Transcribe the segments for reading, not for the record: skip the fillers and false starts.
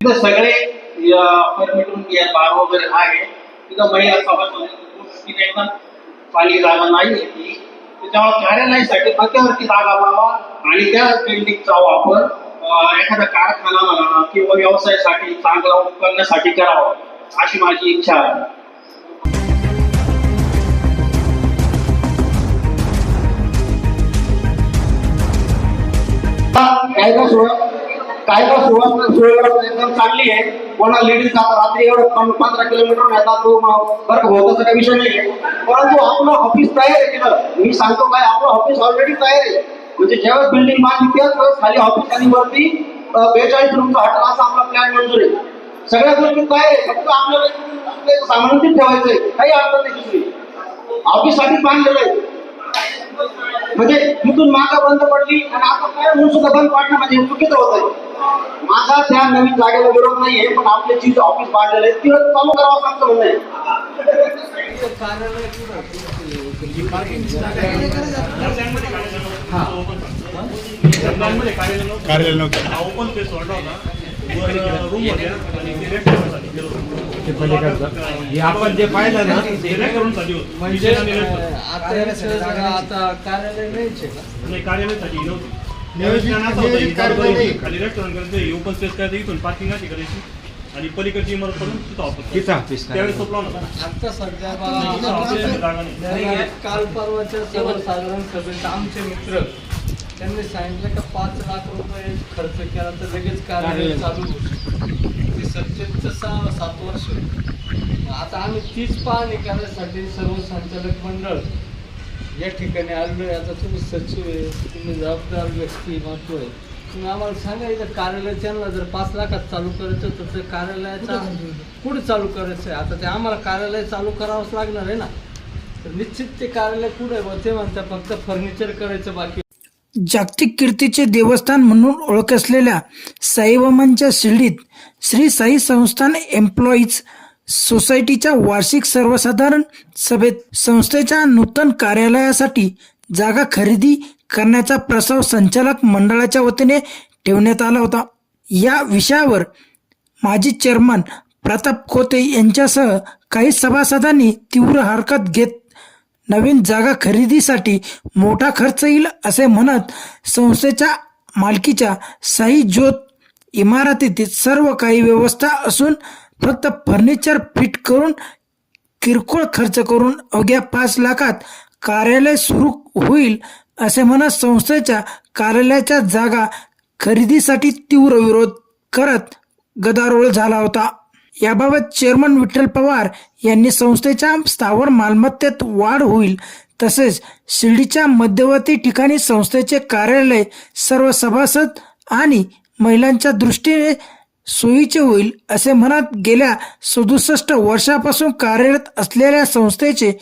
तिथे सगळे परमिटून बार वगैरे आहे. तिथं महिला सभासद एकदम चांगली जागा नाही ती. त्याच्यामुळे कार्यालयासाठी मध्यवर्ती जागा व्हावा आणि त्या बिल्डिंगचा वापर एखादा कारखाना म्हणा किंवा व्यवसायासाठी चांगला उत्पन्नासाठी करावा अशी माझी इच्छा आहे. कायदा सुव्यवस्था एकदम चांगली आहे. कोणा लेडीज आता रात्री एवढं 15 किलोमीटर येतात तो फरक होताचा काही विषय नाही आहे. परंतु आपलं ऑफिस तयार आहे तिथं. मी सांगतो काय, आपलं ऑफिस ऑलरेडी तयार आहे. म्हणजे जेव्हा बिल्डिंग बांधली त्याच खाली ऑफिस आणि वरती 42 रूमचा हॉटेल असा आपला प्लॅन मंजूर आहे. सगळ्या गोष्टी तयार आहे. फक्त आपल्याला सामान ठेवायचंय, काही अडचण नाही. दुसरी ऑफिस साठी बांधलेलं आहे. म्हणजे तिथून मागा बंद पडली आणि आता काय म्हणून सुद्धा बंद पाडणं म्हणजे चुकीचं होत आहे. माझा त्या नवीन जागेला विरोध नाहीये, पण आपले जी ऑफिस बांधलेलं आहे ती चालू करावं असं आमचं म्हणणं आहे. आपण जे पाहिलं ना म्हणजे आता कार्यालय नाही कार्यालयासाठी खाली रेस्टॉरंट करायचं, ओपन स्पेस करायचं, इथून पार्किंग अशी करायची आणि पलीकडची इमारत करून तिथं ऑफिस त्यावेळेस तो प्लॅन होता. आता सध्या काल परवाच्या सर्वसाधारण सभेत आमचे मित्र त्यांनी सांगितलं का 5 लाख रुपये खर्च केला तर लगेच कार्यालय चालू होईल. सत्तेचं 6-7 वर्ष. आता आम्ही तीच पाहणी करण्यासाठी सर्व संचालक मंडळ या ठिकाणी आलेलो आहे. आता तुम्ही सचिव आहे, तुम्ही जबाबदार व्यक्ती महत्व आहे. तुम्ही आम्हाला सांगा इथं कार्यालय त्यांना जर 5 लाखात चालू करायचं तर ते कार्यालयाचा पुढे चालू करायचं आहे. आता ते आम्हाला कार्यालय चालू करावंच लागणार आहे ना. तर निश्चित ते कार्यालय पुढे ते म्हणतात फक्त फर्निचर करायचं बाकी. जागतिक कीर्तीचे देवस्थान म्हणून ओळख असलेल्या साईबाबांच्या शिर्डीत श्री साई संस्थान एम्प्लॉईज सोसायटीच्या वार्षिक सर्वसाधारण सभेत संस्थेच्या नूतन कार्यालयासाठी जागा खरेदी करण्याचा प्रस्ताव संचालक मंडळाच्या वतीने ठेवण्यात आला होता. या विषयावर माजी चेअरमन प्रताप खोते यांच्यासह काही सभासदांनी तीव्र हरकत घेत नवीन जागा खरेदीसाठी मोठा खर्च येईल असे म्हणत संस्थेच्या मालकीच्या साई ज्योत इमारतीत सर्व काही व्यवस्था असून फक्त फर्निचर फिट करून किरकोळ खर्च करून अवघ्या 5 लाखात कार्यालय सुरू होईल असे म्हणत संस्थेच्या कार्यालयाच्या जागा खरेदीसाठी तीव्र विरोध करत गदारोळ झाला होता. याबाबत चेअरमन विठ्ठल पवार यांनी संस्थेच्या स्थावर मालमत्तेत वाढ होईल तसेच शिर्डीच्या मध्यवर्ती ठिकाणी संस्थेचे कार्यालय सर्व सभासद आणि महिलांच्या दृष्टीने सोयीचे होईल असे म्हणत गेल्या 67 वर्षापासून कार्यरत असलेल्या संस्थेचे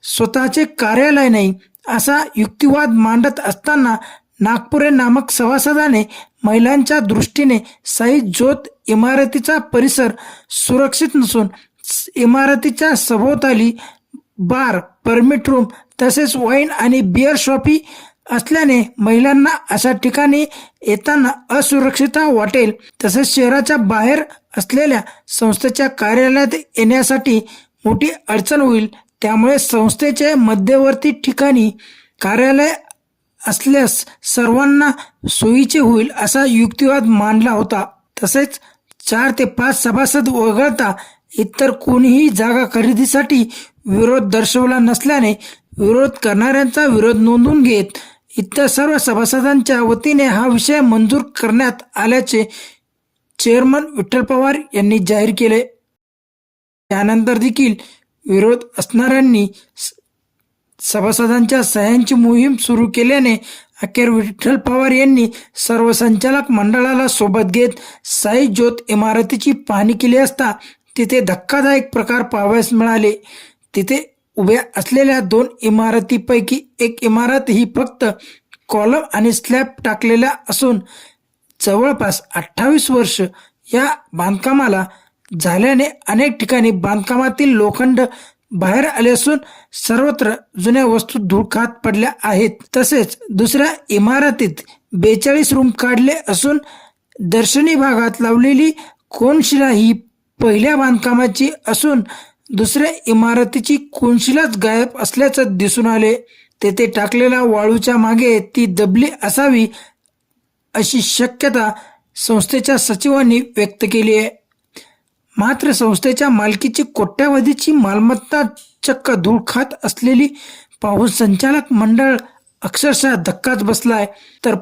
स्वतःचे कार्यालय नाही असा युक्तिवाद मांडत असताना नागपुरे नामक सभासदाने महिलांच्या दृष्टीने साई ज्योत इमारतीचा परिसर सुरक्षित नसून इमारतीच्या सभोवताली बार, परमिट रूम तसेच वाईन आणि बिअर शॉपी असल्याने महिलांना अशा ठिकाणी येताना असुरक्षितता वाटेल तसेच शहराच्या बाहेर असलेल्या संस्थेच्या कार्यालयात येण्यासाठी मोठी अडचण होईल. त्यामुळे संस्थेचे मध्यवर्ती ठिकाणी कार्यालय असल्यास सर्वांना सोयीचे होईल असा युक्तिवाद मांडला होता. तसेच 4 ते 5 सभासद वगळता इतर कोणीही जागा खरेदीसाठी विरोध दर्शवला नसल्याने विरोध करणाऱ्यांचा विरोध नोंदवून घेत इतर सर्व सभासदांच्या वतीने हा विषय मंजूर करण्यात आल्याचे चेअरमन विठ्ठल पवार यांनी जाहीर केले. त्यानंतर देखील विरोध असणाऱ्यांनी सभासदांच्या सह्यांची मोहीम सुरू केल्याने अखेर विठ्ठल पवार यांनी सर्व संचालक मंडळाला सोबत घेत साई ज्योत इमारतीची पाहणी केली असता तिथे धक्कादायक प्रकार पाहावयास मिळाले. तिथे उभ्या असलेल्या 2 इमारतीपैकी एक इमारत ही फक्त कॉलम आणि स्लॅब टाकलेल्या असून जवळपास 28 वर्ष या बांधकामाला झाल्याने अनेक ठिकाणी बांधकामातील लोखंड बाहेर आले असून सर्वत्र जुन्या वस्तू धूळ खात पडल्या आहेत. तसेच दुसऱ्या इमारतीत 42 रूम काढले असून दर्शनी भागात लावलेली कोनशिला ही पहिल्या बांधकामाची असून दुसऱ्या इमारतीची कोनशिलाच गायब असल्याचं दिसून आले. तेथे टाकलेल्या वाळूच्या मागे ती दबली असावी अशी शक्यता संस्थेच्या सचिवांनी व्यक्त केली आहे. मात्र संस्थेच्या मालकीची कोट्यावधीची मालमत्ता चक्क धूळ खात असलेली पाहून संचालक मंडळ अक्षरशः धक्काच बसलाय. तर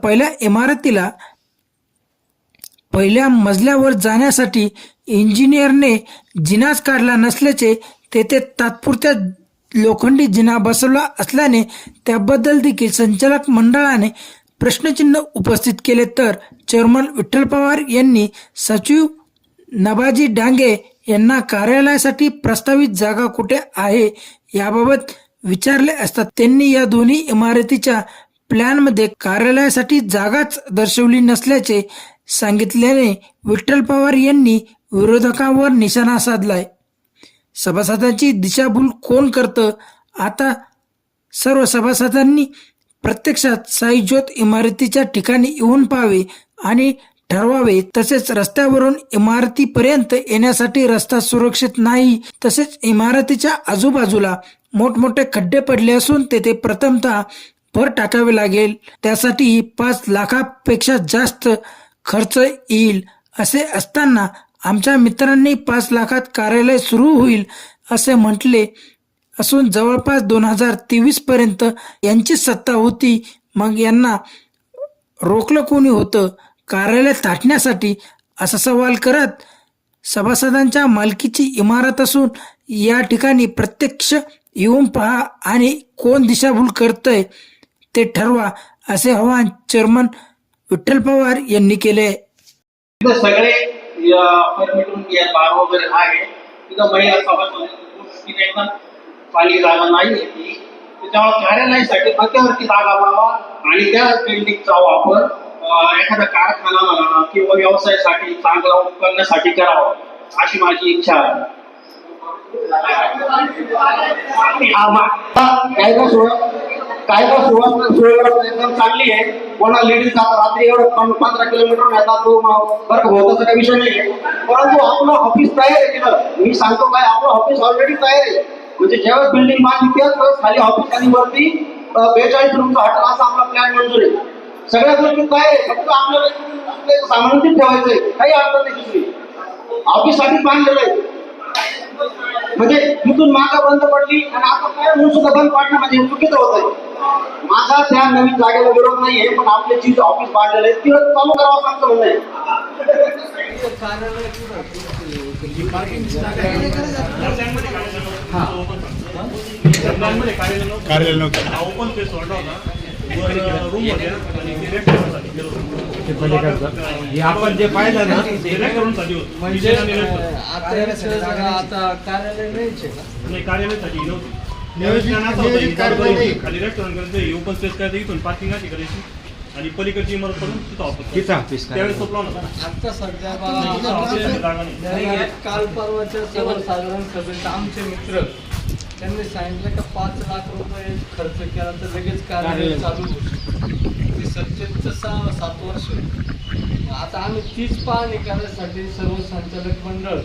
पहिल्या मजल्यावर जाण्यासाठी इंजिनियरने जिनाच काढला नसल्याचे, तेथे तात्पुरत्या लोखंडी जिना बसवला असल्याने त्याबद्दल देखील संचालक मंडळाने प्रश्नचिन्ह उपस्थित केले. तर चेअरमन विठ्ठल पवार यांनी सचिव नबाजी डांगे यांना कार्यालयासाठी प्रस्तावित जागा कुठे आहे याबाबत विचारले असता त्यांनी या दोन्ही इमारतीच्या प्लॅनमध्ये कार्यालयासाठी जागाच दर्शवली नसल्याचे सांगितल्याने विठ्ठल पवार यांनी विरोधकांवर निशाणा साधलाय. सभासदांची दिशाभूल कोण करतं? आता सर्व सभासदांनी प्रत्यक्षात साई ज्योत इमारतीच्या ठिकाणी येऊन पाहावे आणि ठरवावे. तसेच रस्त्यावरून इमारतीपर्यंत येण्यासाठी रस्ता सुरक्षित नाही. तसेच इमारतीच्या आजूबाजूला मोठमोठे खड्डे पडले असून तेथे प्रथमतः भर टाकावे लागेल. त्यासाठी 5 लाखापेक्षा जास्त खर्च येईल. असे असताना आमच्या मित्रांनी 5 लाखात कार्यालय सुरू होईल असे म्हटले असून जवळपास 2023 पर्यंत यांची सत्ता होती. मग यांना रोखलं कोणी होतं कार्यालय थाटण्यासाठी, असा सवाल करत सभासदांच्या मालकीची इमारत असून या ठिकाणी प्रत्यक्ष येऊन पहा आणि कोण दिशाभूल करतंय ते ठरवा, असे आवाहन चेअरमन विठ्ठल पवार यांनी केले. तिथं सगळे परमिटून बार वगैरे आहे. तिथं महिला सभासद एकदम खाली जागा नाही ती. त्याच्यामुळे कार्यालयासाठी मध्यवर्ती जागा व्हावा आणि त्या बिल्डिंगचा वापर एखादा कारखाना म्हणा किंवा व्यवसायासाठी चांगला उत्पन्नासाठी करावा अशी माझी इच्छा आहे. कायदा सुव्यवस्था एकदम चांगली आहे. कोणा लेडीज रात्री एवढं 15 किलोमीटर येतात तो बरं होत असं काही विषय नाही आहे. परंतु आपलं ऑफिस तयार आहे तिथं. मी सांगतो काय, आपलं ऑफिस ऑलरेडी तयार आहे. म्हणजे ज्यावेळेस बिल्डिंग बांधली त्याच खाली ऑफिस आणि वरती 42 रूमचा हॉटेल असा आपला प्लॅन मंजूर आहे. सगळ्या गोष्टी काय आहे, फक्त आपल्याला सामान ठेवायचंय, काही अडचण नाही. दुसरी ऑफिस साठी बांधलेलं आहे. म्हणजे तिथून मागा बंद पडली आणि आता काय म्हणून सुद्धा बंद पाडणं म्हणजे चुकीचं होत आहे. माझा त्या नवीन जागेला विरोध नाहीये, पण आपले जी ऑफिस बांधलेलं आहे तिथं चालू करावं सांगतो म्हणणं आहे. कार्यालय नव्हतं, ओपन स्पेस सोडला होता. रूम होत्या आणि आपण जे पाहिलं ना म्हणजे आता कार्यालय नाही, कार्यालयासाठी नव्हती. खाली रेस्टॉरंट करायचं, ओपन स्पेस करायचं, इथून पार्किंग अशी करायची आणि पलीकडची इमारत करून तिथं ऑफिस त्यावेळेस तो प्लॅन होता. आता सध्या काल परवाच्या सर्वसाधारण सभेत आमचे मित्र त्यांनी सांगितलं का 5 लाख रुपये खर्च केला तर लगेच कार्यालय चालू होईल. सत्तेचं 7 वर्ष. आता आम्ही तीच पाहणी करण्यासाठी सर्व संचालक मंडळ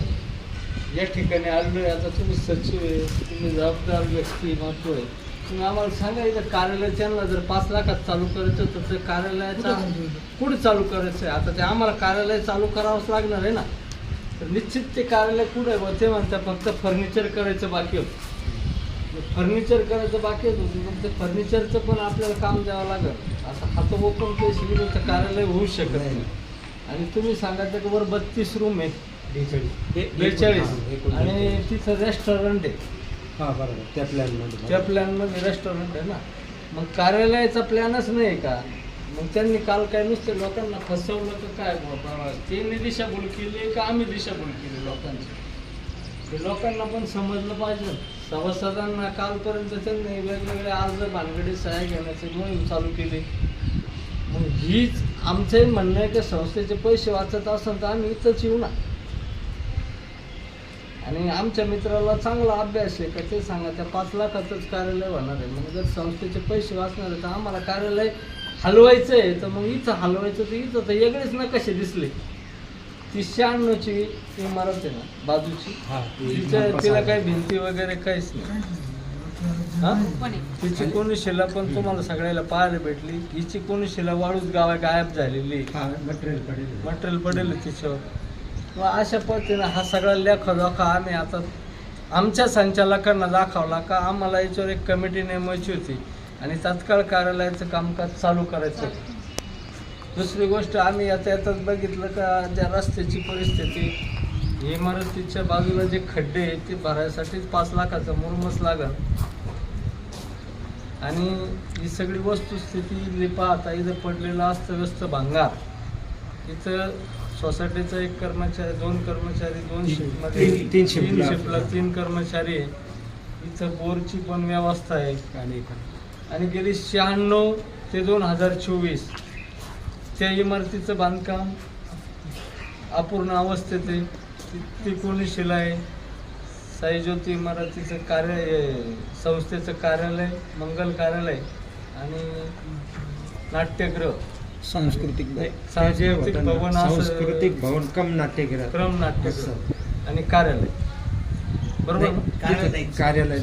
या ठिकाणी आलेलो. आता तुम्ही सचिव आहे, तुम्ही जबाबदार व्यक्ती महत्व आहे. तुम्ही आम्हाला सांगा इथं कार्यालय त्यांना जर 5 लाखात चालू करायचं तर ते कार्यालयाचा पुढे चालू करायचं आहे. आता ते आम्हाला कार्यालय चालू करावंच लागणार आहे ना. तर निश्चित ते कार्यालय कुठे आहे ते म्हणतात फक्त फर्निचर करायचं बाकी होतं. फर्निचर करायचं बाकी होतं, पण ते फर्निचरचं पण आपल्याला काम द्यावं लागेल. असं हात ओपन केलं कार्यालय होऊ शकत नाही. आणि तुम्ही सांगायचं की वर 32 रूम आहेत, 42 आणि तिथं रेस्टॉरंट आहे. हां बरोबर, त्या प्लॅनमध्ये रेस्टॉरंट आहे ना. मग कार्यालयाचा प्लॅनच नाही का? मग त्यांनी काल काय नुसते लोकांना फसवलं तर काय बाबा, त्यांनी दिशाभूल केली का आम्ही दिशाभूल केली लोकांची? ते लोकांना पण समजलं पाहिजे. सभासदांना कालपर्यंत त्यांनी वेगवेगळे अर्ज भानगडी सहाय्य घेण्याची मोहीम चालू केली. मग हीच आमचंही म्हणणं आहे की संस्थेचे पैसे वाचत असेल तर आम्ही इथंच येऊ ना. आणि आमच्या मित्राला चांगला अभ्यास आहे का ते सांगा. त्या 5 लाखाचंच कार्यालय होणार आहे. म्हणजे जर संस्थेचे पैसे वाचणार आहे तर आम्हाला कार्यालय हलवायचं आहे तर मग इथं हलवायचं तर इथं तर वेगळेच ना कसे दिसले. ती 96ची इमारत आहे ना बाजूची, तिला काही भिंती वगैरे काहीच नाही. हा तिची कोणी पण तुम्हाला सगळ्याला पाहायला भेटली. हिची कोणी वाळूच गायब झालेली, मटेरियल पडेल तिच्यावर. मग अशा पद्धतीने हा सगळा लेखाजोखा आम्ही आता आमच्या संचालकांना दाखवला का आम्हाला याच्यावर एक कमिटी नेमायची होती आणि तात्काळ कार्यालयाचं कामकाज चालू करायचं. दुसरी गोष्ट आम्ही यातच बघितलं का ज्या रस्त्याची परिस्थिती, इमारतीच्या बाजूला जे खड्डे आहेत ते भरायसाठीच 5 लाखाचा मुरमस लागल. आणि ही सगळी वस्तुस्थिती पाहता इथं पडलेला अस्तव्यस्त भांगार, इथं सोसायटीचा 1 कर्मचारी, 2 कर्मचारी, 2 शिफ्टमध्ये 3 शिफ्टला 3 कर्मचारी आहे. इथं बोरची पण व्यवस्था आहे. आणि गेली 96 ते 2024 त्या इमारतीचं बांधकाम अपूर्ण अवस्थेत आहे. ती कोणी शिलाई साईज्योती इमारतीचं संस्थेचं कार्यालय, मंगल कार्यालय आणि नाट्यगृह, सांस्कृतिक भवन, सांस्कृतिक भवन क्रम नाट्यगृह आणि कार्यालय. बरोबर कार्यालय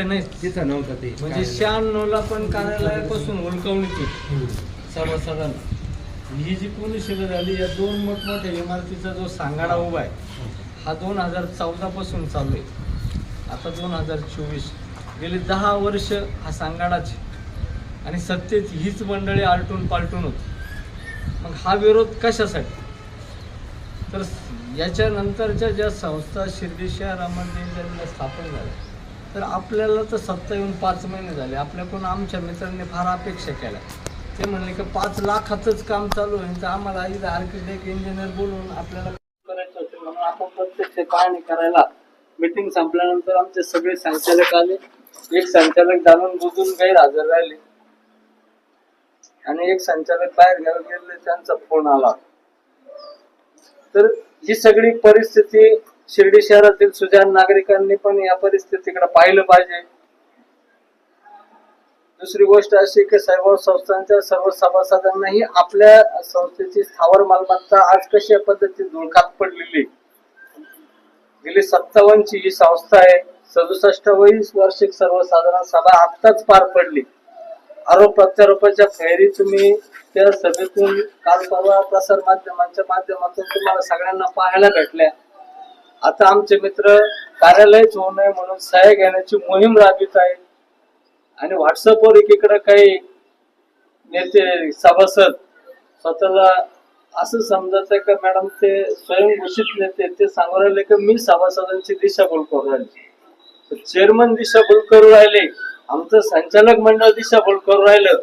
नाही तिथं नव्हतं ते. म्हणजे 96ला पण कार्यालयापासून हुलकावणीची सभासदांना. ही जी कोणी शिला झाली, या 2 मोठमोठ्या इमारतीचा जो सांगाडा उभा आहे हा 2014 पासून चालू आहे. आता 2024 गेली 10 वर्ष हा सांगाडाच आणि सत्तेत हीच मंडळी आलटून पालटून होती. मग हा विरोध कशासाठी? तर याच्यानंतरच्या ज्या संस्था शिर्डी शहरामध्ये ज्यांना स्थापन झाल्या, तर आपल्याला तर सत्ता येऊन 5 महिने झाले. आपल्याकडून आमच्या मित्रांनी फार अपेक्षा केल्या. ते म्हणले की 5 लाखाचंच काम चालू आहे, तर आम्हाला इथं आर्किटेक्ट इंजिनियर बोलून आपल्याला करायचं होतं. म्हणून आपण प्रत्यक्ष पाहणी करायला मीटिंग संपल्यानंतर आमचे सगळे संचालक आले. एक संचालक जाणून बुजून गैरहजर राहिले आणि एक संचालक बाहेर गेले, त्यांचा फोन आला. तर ही सगळी परिस्थिती शिर्डी शहरातील सुजाण नागरिकांनी पण या परिस्थितीकडे पाहिलं पाहिजे. दुसरी गोष्ट अशी की सर्व संस्थांच्या सर्व सभासदांनाही आपल्या संस्थेची स्थावर मालमत्ता आज कशा पद्धतीने धुळकात पडलेली. गेली 57ची ही संस्था आहे. 67वी वार्षिक सर्वसाधारण सभा आत्ताच पार पडली. आरोप प्रत्यारोपाच्या फेरी तुम्ही त्या सभेतून काल परवा प्रसार माध्यमांच्या माध्यमातून तुम्हाला सगळ्यांना पाहायला भेटल्या. आता आमचे मित्र कार्यालयच होऊ नये म्हणून सह्या घेण्याची मोहीम राबवित आहेत. आणि व्हॉट्सअपवर एकीकडे काही नेते सभासद स्वतःला असं समजत आहे का मॅडम ते स्वयंघोषित नेते, ते सांगू राहिले की मी सभासदांची दिशाभूल करू राहिले. चेअरमन दिशाभूल करू राहिले, आमचं संचालक मंडळ दिशाभूल करू राहिलं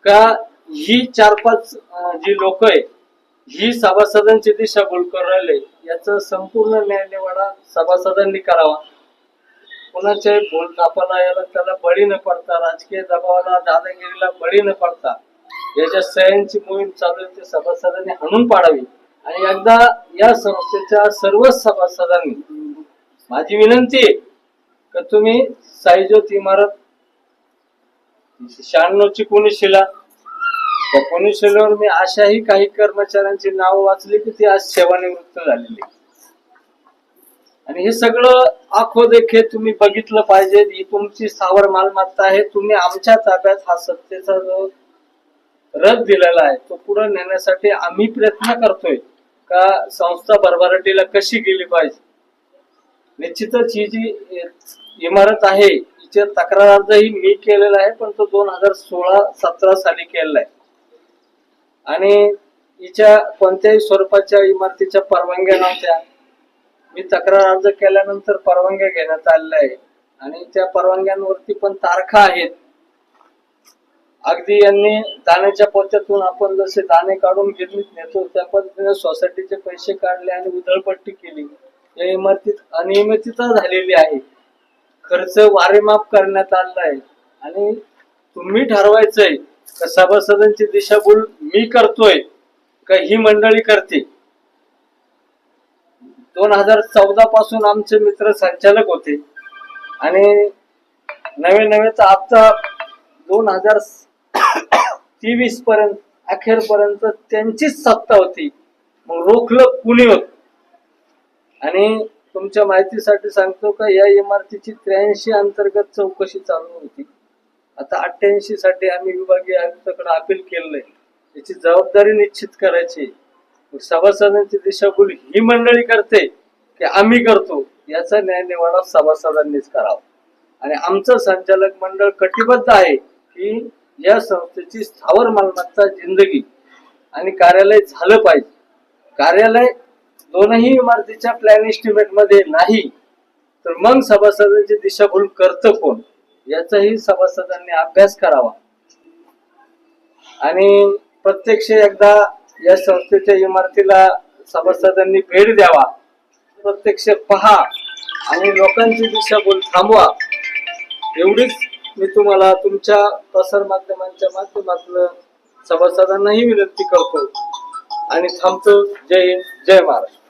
का ही 4-5 जी लोक आहे ही सभासदांची दिशाभूल करू राहिले. याचा संपूर्ण न्यायनिवाडा सभासदांनी करावा. कोणाच्याही भूल थापाला याला त्याला बळी न पडता, राजकीय दबावाला, दादागिरीला बळी न पडता याच्या सह्यांची मोहीम चालू आहे, ते सभासदांनी हाणून पाडावी. आणि एकदा या संस्थेच्या सर्वच सभासदांनी माझी विनंती आहे की तुम्ही साईज्योत इमारत 96ची कोणीशिला, त्या कोणीशिलेवर मी अशाही काही कर्मचाऱ्यांची नाव वाचली की ती आज सेवानिवृत्त झालेली. आणि हे सगळं आखो देखे तुम्ही बघितलं पाहिजे. ही तुमची स्थावर मालमत्ता आहे. तुम्ही आमच्या ताब्यात हा सत्तेचा जो रथ दिलेला आहे तो पुढे नेण्यासाठी आम्ही प्रयत्न करतोय का संस्था भरभराटीला कशी गेली पाहिजे. निश्चितच ही जी इमारत आहे हिच्या तक्रार अर्जही मी केलेला आहे, पण तो 2016-17 साली केलेला आहे. आणि हिच्या कोणत्याही स्वरूपाच्या इमारतीच्या परवानग्या नव्हत्या. मी तक्रार अर्ज केल्यानंतर परवानग्या घेण्यात आलेल्या आहे आणि त्या परवानग्यांवरती पण तारखा आहेत. अगदी यांनी दाण्याच्या पोत्यातून आपण जसे दाणे काढून गिरणीत नेतो त्या पद्धतीने सोसायटीचे पैसे काढले आणि उधळपट्टी केली. या इमारतीत अनियमितता झालेली आहे. खर्च वारेमाप करण्यात आलेला आहे आणि तुम्ही ठरवायचंय का सभासदांची दिशाभूल मी करतोय का ही मंडळी करते. 2014 पासून आमचे मित्र संचालक होते आणि नवे तर आता 23 पर्यंत अखेरपर्यंत त्यांचीच सत्ता होती, मग रोखलं कुणी होत? आणि तुमच्या माहितीसाठी सांगतो का या इमारतीची 83 अंतर्गत चौकशी चालू होती. आता 88 साठी आम्ही विभागीय आयुक्ताकडे अपील केलंय. याची जबाबदारी निश्चित करायची. सभासदांची दिशाभूल ही मंडळी करते की आम्ही करतो, याचा न्यायनिवाडा सभासदांनीच करावा. आणि आमचं संचालक मंडळ कटिबद्ध आहे की या संस्थेची स्थावर मालमत्ता जिंदगी आणि कार्यालय झालं पाहिजे. कार्यालय दोनही इमारतीच्या प्लॅन एस्टिमेट मध्ये नाही तर मग सभासदांची दिशाभूल करतं कोण, याचाही सभासदांनी अभ्यास करावा. आणि प्रत्यक्ष एकदा या संस्थेच्या इमारतीला सभासदांनी भेट द्यावा, प्रत्यक्ष पहा आणि लोकांची दिशाभूल थांबवा. एवढीच मी तुम्हाला तुमच्या प्रसार माध्यमांच्या माध्यमातून सभासदांनाही विनंती करतो आणि थांबतो. जय हिंद, जय महाराष्ट्र.